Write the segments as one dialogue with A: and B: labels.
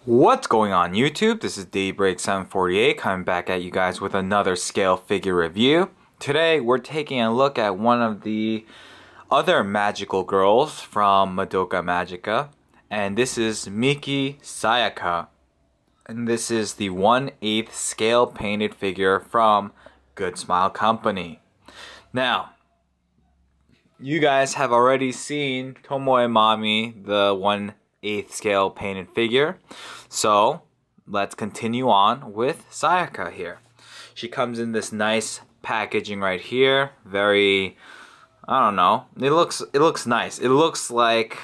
A: What's going on YouTube? This is Daybreak748 coming back at you guys with another scale figure review. Today we're taking a look at one of the other magical girls from Madoka Magica, and this is Miki Sayaka. And this is the 1/8 scale painted figure from Good Smile Company. Now, you guys have already seen Tomoe Mami, the 1/8 scale painted figure. So let's continue on with Sayaka here. She comes in this nice packaging right here. Very, I don't know. It looks nice. It looks like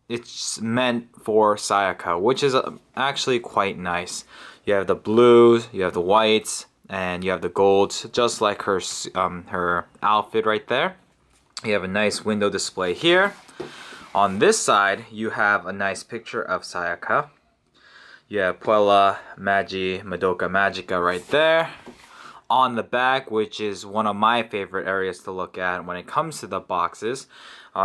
A: it's meant for Sayaka, which is actually quite nice. You have the blues, you have the whites, and you have the golds, just like her outfit right there. You have a nice window display here. On this side, you have a nice picture of Sayaka. You have Puella Magi Madoka Magica right there. On the back, which is one of my favorite areas to look at when it comes to the boxes,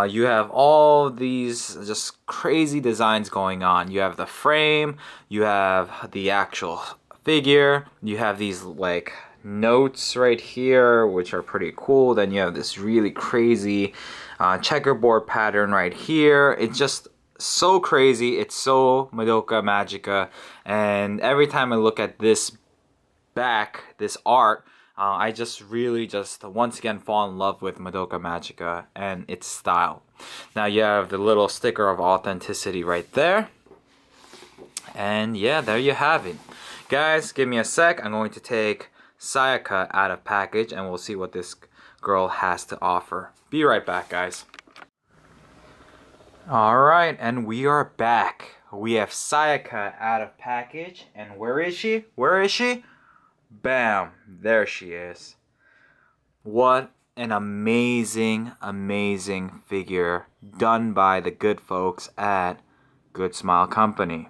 A: you have all these just crazy designs going on. You have the frame, you have the actual figure, you have these like notes right here, which are pretty cool. Then you have this really crazy checkerboard pattern right here. It's just so crazy. It's so Madoka Magica, and every time I look at this this art, I just really once again fall in love with Madoka Magica and its style. Now you have the little sticker of authenticity right there, and yeah, there you have it. Guys, give me a sec. I'm going to take Sayaka out of package and we'll see what this girl has to offer. Be right back, guys. Alright, and we are back. We have Sayaka out of package, and where is she? Where is she? Bam! There she is. What an amazing, amazing figure done by the good folks at Good Smile Company.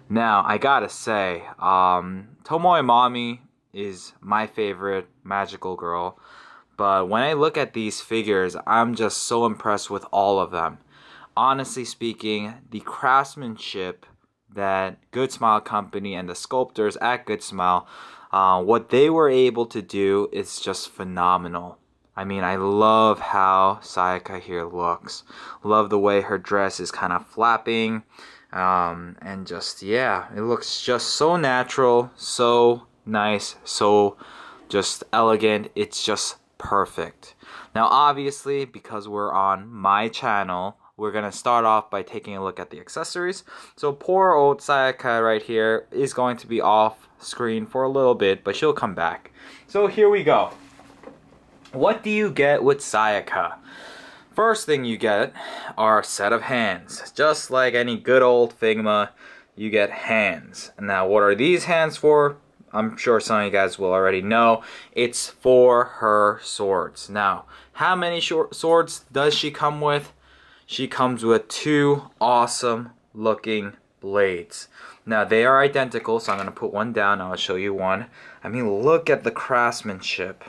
A: Now, I gotta say, Tomoe Mami is my favorite magical girl, but when I look at these figures, I'm just so impressed with all of them. Honestly speaking, the craftsmanship that Good Smile Company and the sculptors at Good Smile, what they were able to do is just phenomenal. I mean, I love how Sayaka here looks. Love the way her dress is kind of flapping. And just, yeah, it looks just so natural, so nice, so just elegant. It's just perfect. Now, obviously, because we're on my channel, we're gonna start off by taking a look at the accessories. So poor old Sayaka right here is going to be off screen for a little bit, but she'll come back. So here we go. What do you get with Sayaka? First thing you get are a set of hands. Just like any good old Figma, you get hands. Now, what are these hands for? I'm sure some of you guys will already know. It's for her swords. Now, how many swords does she come with? She comes with 2 awesome looking blades. Now, they are identical, so I'm going to put one down and I'll show you one. I mean, look at the craftsmanship.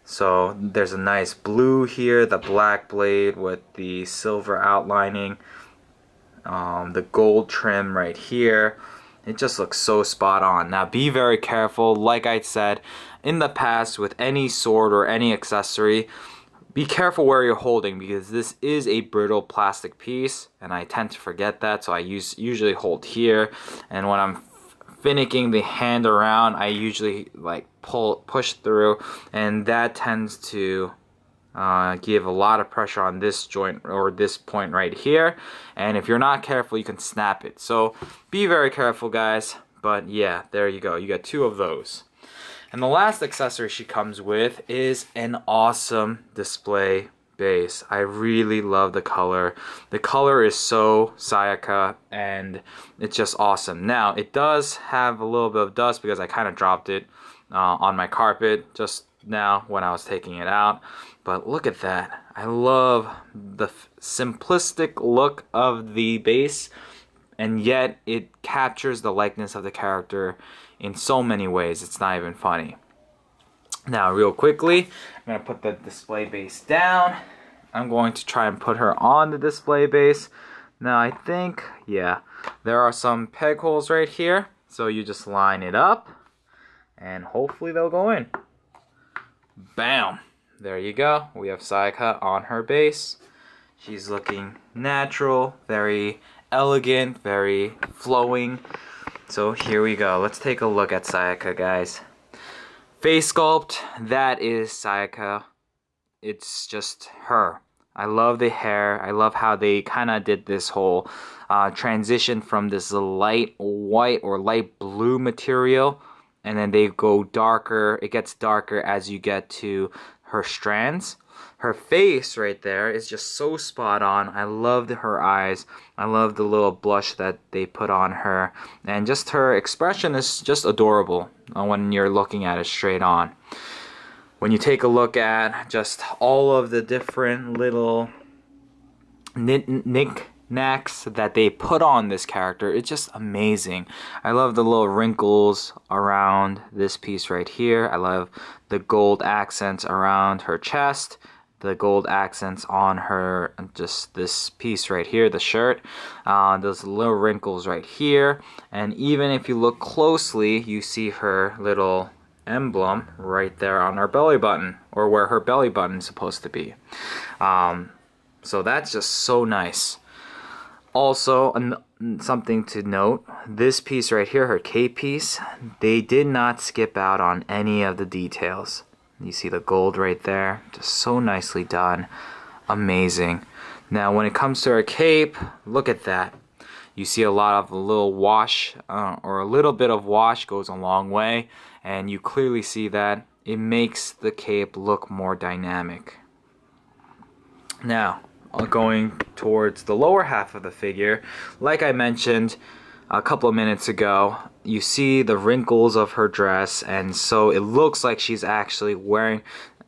A: So there's a nice blue here, the black blade with the silver outlining, the gold trim right here. It just looks so spot on. Now be very careful, like I said in the past with any sword or any accessory, be careful where you're holding, because this is a brittle plastic piece and I tend to forget that, so I usually hold here, and when I'm finicking the hand around, I usually like push through, and that tends to give a lot of pressure on this joint or this point right here, and if you're not careful you can snap it. So be very careful, guys. But yeah, there you go, you got 2 of those. And the last accessory she comes with is an awesome display base. I really love the color. The color is so Sayaka and it's just awesome. Now, it does have a little bit of dust because I kind of dropped it on my carpet just now when I was taking it out. But look at that. I love the simplistic look of the base, and yet it captures the likeness of the character in so many ways. It's not even funny. Now, real quickly, I'm going to put the display base down. I'm going to try and put her on the display base. Now I think, yeah, there are some peg holes right here. So you just line it up and hopefully they'll go in. Bam! There you go. We have Sayaka on her base. She's looking natural, very elegant, very flowing. So here we go. Let's take a look at Sayaka, guys. Face sculpt, that is Sayaka. It's just her. I love the hair. I love how they kind of did this whole transition from this light white or light blue material, and then they go darker. It gets darker as you get to her strands. Her face right there is just so spot on. I loved her eyes. I love the little blush that they put on her. And just her expression is just adorable when you're looking at it straight on. When you take a look at just all of the different little knickknacks that they put on this character, it's just amazing. I love the little wrinkles around this piece right here. I love the gold accents around her chest, the gold accents on her, just this piece right here, the shirt, those little wrinkles right here. And even if you look closely, you see her little emblem right there on her belly button, or where her belly button is supposed to be. So that's just so nice. Also, something to note, this piece right here, her cape piece, they did not skip out on any of the details. You see the gold right there, just so nicely done. Amazing. Now when it comes to her cape, look at that. You see a lot of a little wash, or a little bit of wash goes a long way, and you clearly see that it makes the cape look more dynamic. Now, going towards the lower half of the figure, like I mentioned a couple of minutes ago, you see the wrinkles of her dress, and so it looks like she's actually wearing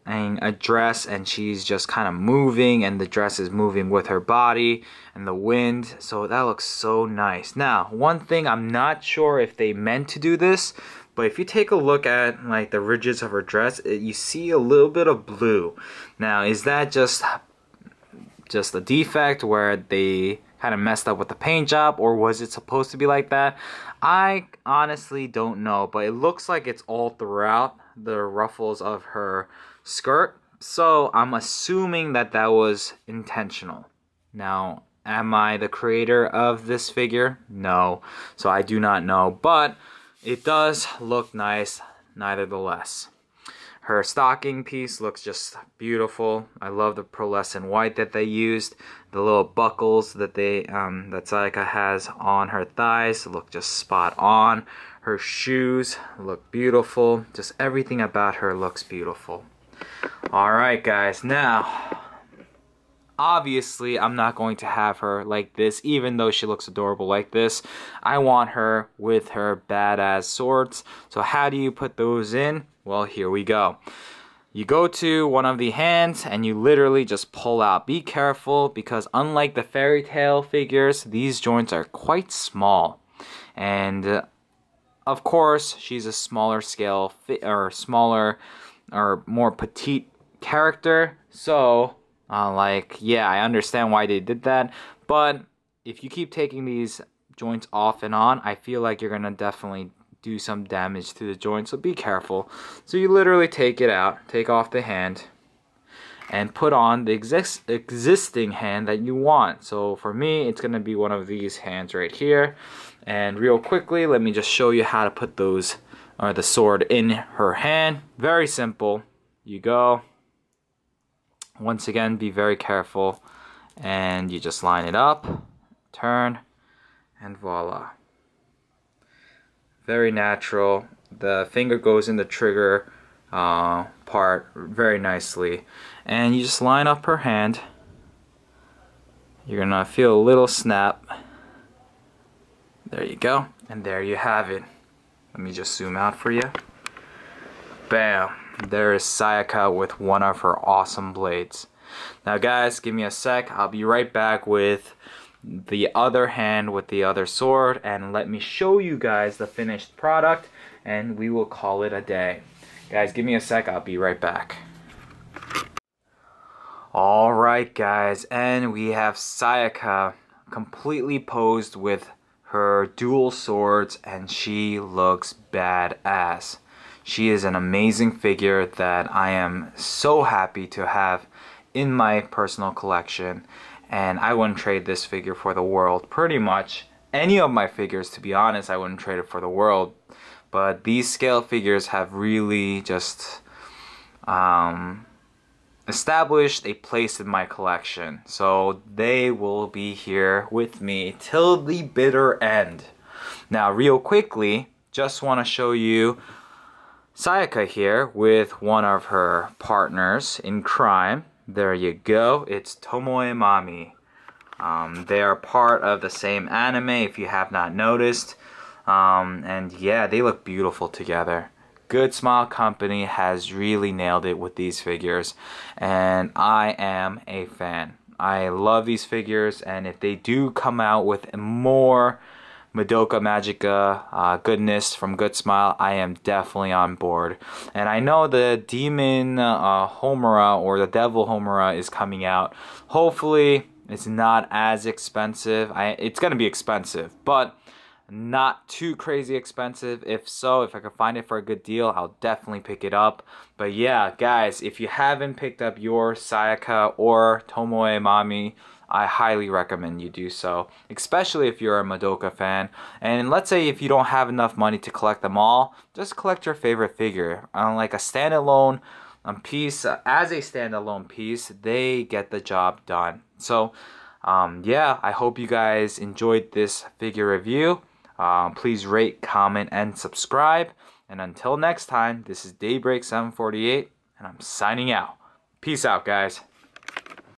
A: a dress and she's just kind of moving, and the dress is moving with her body and the wind. So that looks so nice. Now, one thing, I'm not sure if they meant to do this, but if you take a look at like the ridges of her dress, you see a little bit of blue. Now, is that just a defect where they kind of messed up with the paint job, or was it supposed to be like that? I honestly don't know, but it looks like it's all throughout the ruffles of her skirt, so I'm assuming that that was intentional. Now, am I the creator of this figure? No, so I do not know, but it does look nice nevertheless. Her stocking piece looks just beautiful. I love the pearlescent white that they used. The little buckles that that Sayaka has on her thighs look just spot on. Her shoes look beautiful. Just everything about her looks beautiful. Alright guys, now obviously I'm not going to have her like this, even though she looks adorable like this. I want her with her badass swords. So how do you put those in? Well, here we go. You go to one of the hands and you literally just pull out. Be careful, because unlike the fairy tale figures, these joints are quite small. And of course, she's a smaller scale or smaller or more petite character. So, yeah, I understand why they did that. But if you keep taking these joints off and on, I feel like you're gonna definitely do some damage to the joint, so be careful. So you literally take it out, take off the hand, and put on the existing hand that you want. So for me, it's gonna be one of these hands right here. And real quickly, let me just show you how to put those, or the sword, in her hand. Very simple. You go, once again, be very careful, and you just line it up, turn, and voila. Very natural. The finger goes in the trigger part very nicely, and you just line up her hand. You're gonna feel a little snap. There you go, and there you have it. Let me just zoom out for you. Bam! There is Sayaka with one of her awesome blades. Now guys, give me a sec. I'll be right back with the other hand with the other sword, and let me show you guys the finished product, and we will call it a day. Guys, give me a sec. I'll be right back. Alright guys, and we have Sayaka completely posed with her dual swords, and she looks badass. She is an amazing figure that I am so happy to have in my personal collection, and I wouldn't trade this figure for the world. Pretty much any of my figures, to be honest, I wouldn't trade it for the world. But these scale figures have really just established a place in my collection. So they will be here with me till the bitter end. Now, real quickly, just want to show you Sayaka here with one of her partners in crime. There you go. It's Tomoe Mami. They are part of the same anime, if you have not noticed. And yeah, they look beautiful together. Good Smile Company has really nailed it with these figures, and I am a fan. I love these figures, and if they do come out with more Madoka Magica goodness from Good Smile, I am definitely on board. And I know the Demon Homura, or the Devil Homura, is coming out. Hopefully it's not as expensive. It's gonna be expensive, but not too crazy expensive. If so, if I can find it for a good deal, I'll definitely pick it up. But yeah, guys, if you haven't picked up your Sayaka or Tomoe Mami, I highly recommend you do so, especially if you're a Madoka fan. And let's say if you don't have enough money to collect them all, just collect your favorite figure. Like a standalone piece, as a standalone piece, they get the job done. So yeah, I hope you guys enjoyed this figure review. Please rate, comment, and subscribe. And until next time, this is Daybreak 748, and I'm signing out. Peace out, guys.